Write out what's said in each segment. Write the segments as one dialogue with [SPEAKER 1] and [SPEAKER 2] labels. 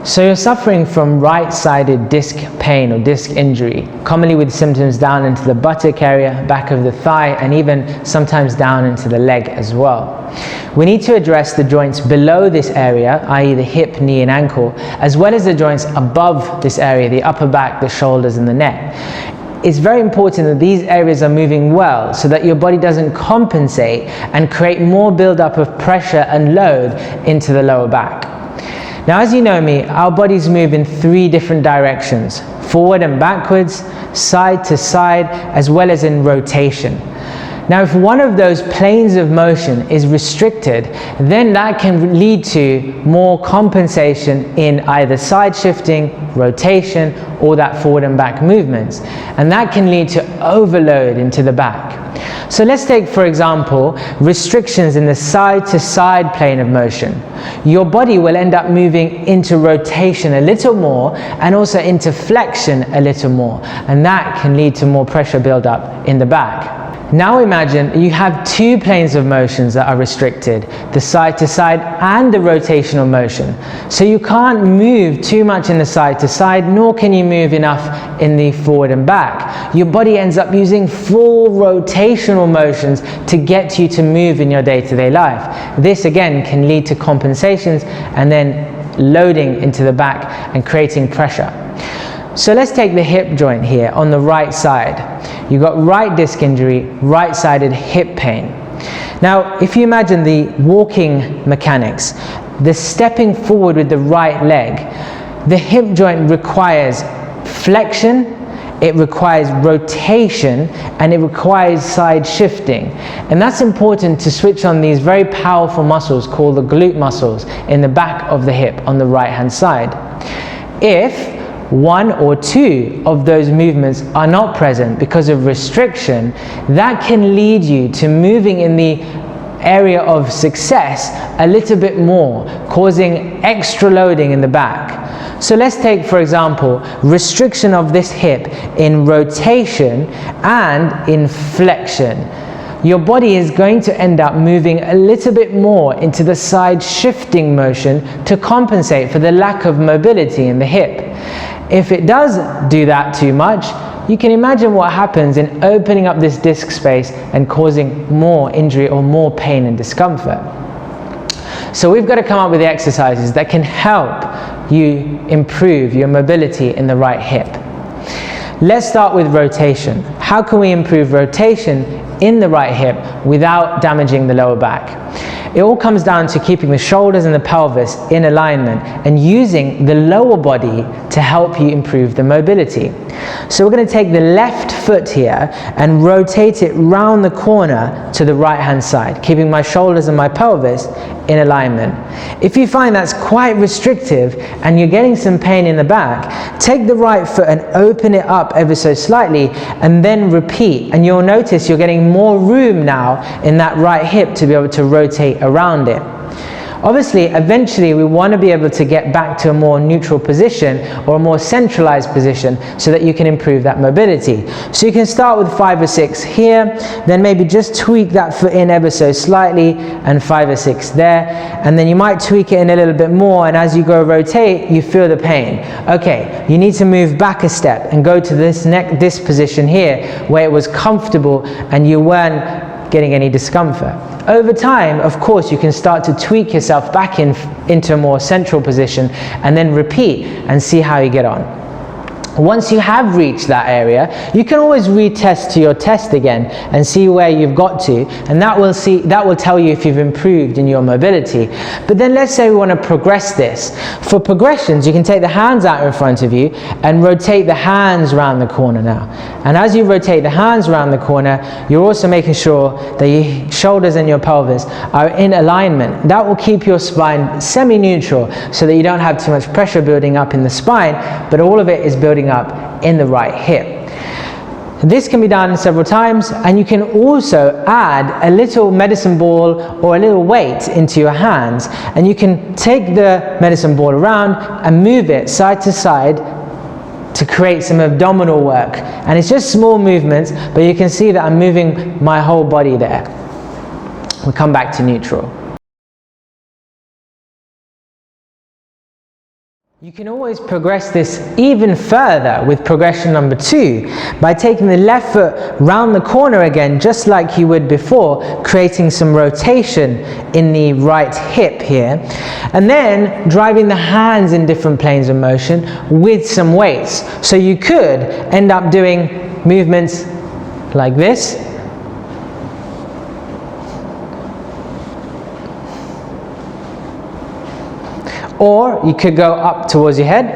[SPEAKER 1] So you're suffering from right-sided disc pain or disc injury, commonly with symptoms down into the buttock area, back of the thigh, and even sometimes down into the leg as well. We need to address the joints below this area, i.e. the hip, knee and ankle, as well as the joints above this area, the upper back, the shoulders and the neck. It's very important that these areas are moving well so that your body doesn't compensate and create more buildup of pressure and load into the lower back. Now, as you know me, our bodies move in 3 different directions: forward and backwards, side to side, as well as in rotation. Now, if one of those planes of motion is restricted, then that can lead to more compensation in either side shifting, rotation, or that forward and back movements. And that can lead to overload into the back. So let's take, for example, restrictions in the side to side plane of motion. Your body will end up moving into rotation a little more and also into flexion a little more. And that can lead to more pressure buildup in the back. Now imagine you have 2 planes of motions that are restricted, the side to side and the rotational motion. So you can't move too much in the side to side, nor can you move enough in the forward and back. Your body ends up using full rotational motions to get you to move in your day-to-day life. This again can lead to compensations and then loading into the back and creating pressure. So let's take the hip joint here on the right side. You've got right disc injury, right-sided hip pain. Now, if you imagine the walking mechanics, the stepping forward with the right leg, the hip joint requires flexion, it requires rotation, and it requires side shifting. And that's important to switch on these very powerful muscles called the glute muscles in the back of the hip on the right-hand side. If 1 or 2 of those movements are not present because of restriction, that can lead you to moving in the area of success a little bit more, causing extra loading in the back. So let's take, for example, restriction of this hip in rotation and in flexion. Your body is going to end up moving a little bit more into the side shifting motion to compensate for the lack of mobility in the hip. If it does do that too much, you can imagine what happens in opening up this disc space and causing more injury or more pain and discomfort. So we've got to come up with the exercises that can help you improve your mobility in the right hip. Let's start with rotation. How can we improve rotation in the right hip without damaging the lower back? It all comes down to keeping the shoulders and the pelvis in alignment and using the lower body to help you improve the mobility. So we're going to take the left foot here and rotate it round the corner to the right hand side, keeping my shoulders and my pelvis in alignment. If you find that's quite restrictive and you're getting some pain in the back, take the right foot and open it up ever so slightly and then repeat, and you'll notice you're getting more room now in that right hip to be able to rotate around it. Obviously, eventually we want to be able to get back to a more neutral position or a more centralized position so that you can improve that mobility. So you can start with 5 or 6 here, then maybe just tweak that foot in ever so slightly and 5 or 6 there, and then you might tweak it in a little bit more, and as you go rotate, you feel the pain. Okay, you need to move back a step and go to this position here where it was comfortable and you weren't getting any discomfort. Over time, of course, you can start to tweak yourself back into a more central position and then repeat and see how you get on. Once you have reached that area, you can always retest to your test again and see where you've got to, and that will tell you if you've improved in your mobility. But then let's say we want to progress this. For progressions, you can take the hands out in front of you and rotate the hands around the corner now. And as you rotate the hands around the corner, you're also making sure that your shoulders and your pelvis are in alignment. That will keep your spine semi-neutral so that you don't have too much pressure building up in the spine, but all of it is building up in the right hip. This can be done several times, and you can also add a little medicine ball or a little weight into your hands, and you can take the medicine ball around and move it side to side to create some abdominal work. And it's just small movements, but you can see that I'm moving my whole body there. We come back to neutral. You can always progress this even further with progression number 2 by taking the left foot round the corner again, just like you would before, creating some rotation in the right hip here, and then driving the hands in different planes of motion with some weights. So you could end up doing movements like this, or you could go up towards your head,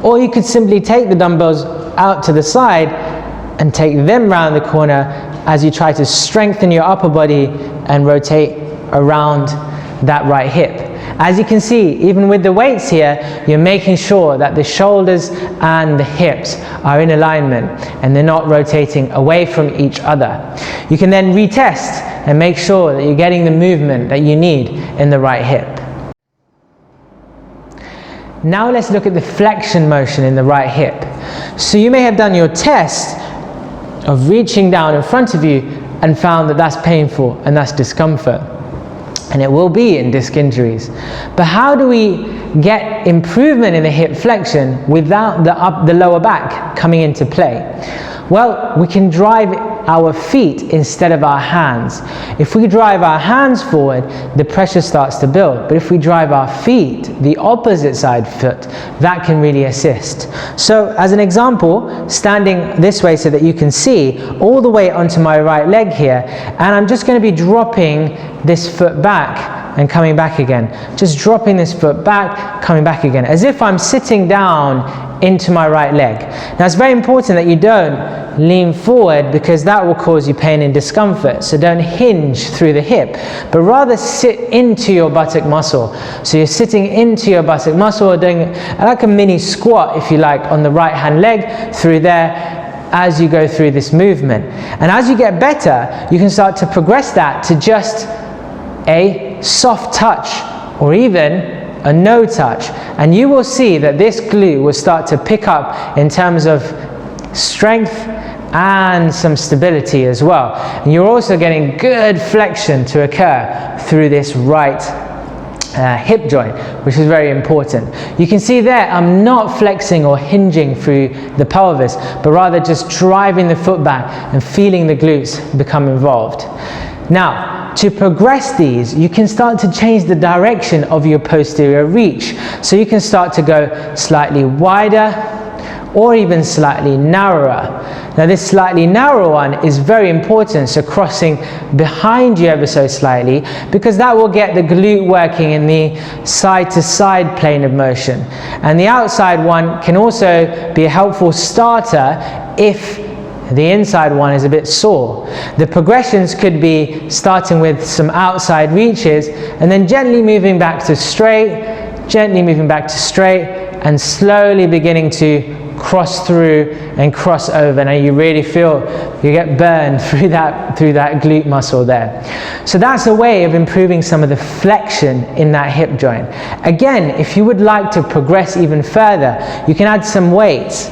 [SPEAKER 1] or you could simply take the dumbbells out to the side and take them round the corner as you try to strengthen your upper body and rotate around that right hip. As you can see, even with the weights here, you're making sure that the shoulders and the hips are in alignment and they're not rotating away from each other. You can then retest and make sure that you're getting the movement that you need in the right hip. Now let's look at the flexion motion in the right hip. So you may have done your test of reaching down in front of you and found that that's painful and that's discomfort. And it will be in disc injuries. But how do we get improvement in the hip flexion without the lower back coming into play? Well, we can drive our feet instead of our hands. If we drive our hands forward, the pressure starts to build. But if we drive our feet, the opposite side foot, that can really assist. So as an example, standing this way so that you can see all the way onto my right leg here, and I'm just going to be dropping this foot back and coming back again. Just dropping this foot back, coming back again, as if I'm sitting down into my right leg. Now it's very important that you don't lean forward, because that will cause you pain and discomfort. So don't hinge through the hip, but rather sit into your buttock muscle. So you're sitting into your buttock muscle, or doing like a mini squat, if you like, on the right hand leg through there as you go through this movement. And as you get better, you can start to progress that to just a soft touch or even a no touch, and you will see that this glute will start to pick up in terms of strength and some stability as well. And you're also getting good flexion to occur through this right hip joint, which is very important. You can see there I'm not flexing or hinging through the pelvis, but rather just driving the foot back and feeling the glutes become involved. Now, to progress these, you can start to change the direction of your posterior reach. So you can start to go slightly wider or even slightly narrower. Now this slightly narrower one is very important, so crossing behind you ever so slightly, because that will get the glute working in the side to side plane of motion. And the outside one can also be a helpful starter if the inside one is a bit sore. The progressions could be starting with some outside reaches and then gently moving back to straight, gently moving back to straight, and slowly beginning to cross through and cross over. Now you really feel you get burned through that glute muscle there. So that's a way of improving some of the flexion in that hip joint. Again, if you would like to progress even further, you can add some weights.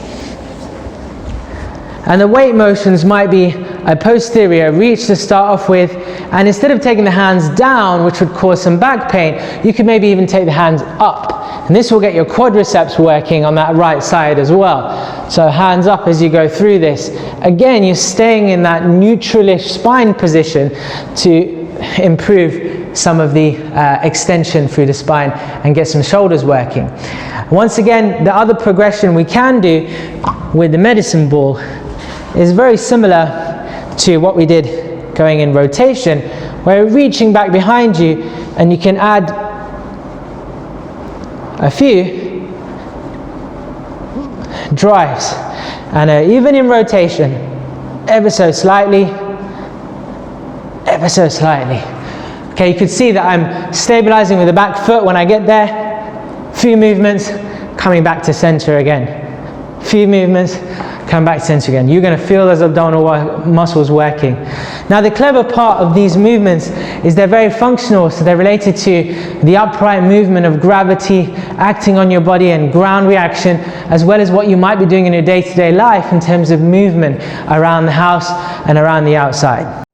[SPEAKER 1] And the weight motions might be a posterior reach to start off with, and instead of taking the hands down, which would cause some back pain, you could maybe even take the hands up. And this will get your quadriceps working on that right side as well. So hands up as you go through this. Again, you're staying in that neutralish spine position to improve some of the extension through the spine and get some shoulders working. Once again, the other progression we can do with the medicine ball is very similar to what we did going in rotation, where you're reaching back behind you and you can add a few drives, and even in rotation, ever so slightly. Okay, you could see that I'm stabilizing with the back foot when I get there. Few movements, coming back to center again. Few movements, come back to center again. You're going to feel those abdominal muscles working. Now the clever part of these movements is they're very functional, so they're related to the upright movement of gravity acting on your body and ground reaction, as well as what you might be doing in your day-to-day life in terms of movement around the house and around the outside.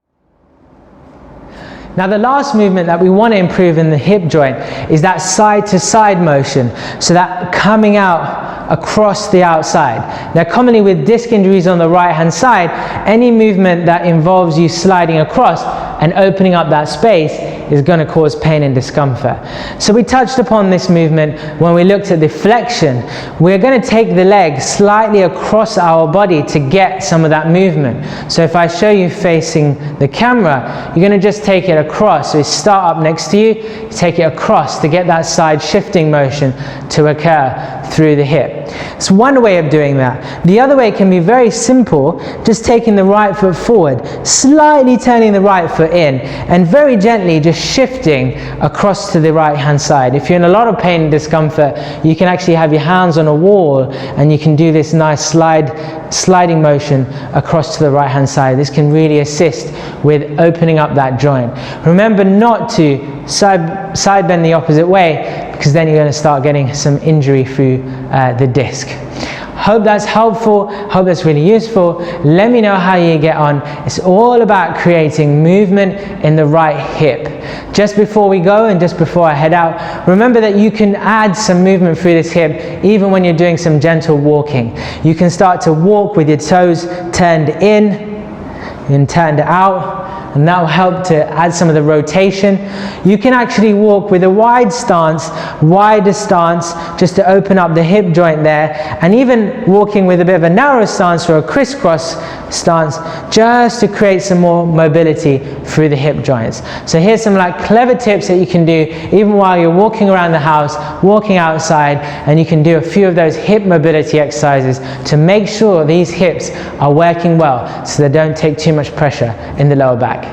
[SPEAKER 1] Now the last movement that we want to improve in the hip joint is that side to side motion, so that coming out across the outside. Now commonly with disc injuries on the right hand side, any movement that involves you sliding across and opening up that space is going to cause pain and discomfort. So we touched upon this movement when we looked at the flexion. We're going to take the leg slightly across our body to get some of that movement. So if I show you facing the camera, you're going to just take it across. So you start up next to you, take it across to get that side shifting motion to occur through the hip. It's one way of doing that. The other way can be very simple, just taking the right foot forward, slightly turning the right foot in, and very gently just shifting across to the right hand side. If you're in a lot of pain and discomfort, you can actually have your hands on a wall and you can do this nice sliding motion across to the right hand side. This can really assist with opening up that joint. Remember not to side bend the opposite way, because then you're going to start getting some injury through the disc. Hope that's helpful, hope that's really useful. Let me know how you get on. It's all about creating movement in the right hip. Just before we go and just before I head out, remember that you can add some movement through this hip even when you're doing some gentle walking. You can start to walk with your toes turned in and turned out, and that will help to add some of the rotation. You can actually walk with a wider stance, just to open up the hip joint there, and even walking with a bit of a narrow stance or a crisscross stance, just to create some more mobility through the hip joints. So here's some clever tips that you can do even while you're walking around the house, walking outside, and you can do a few of those hip mobility exercises to make sure these hips are working well, so they don't take too much pressure in the lower back.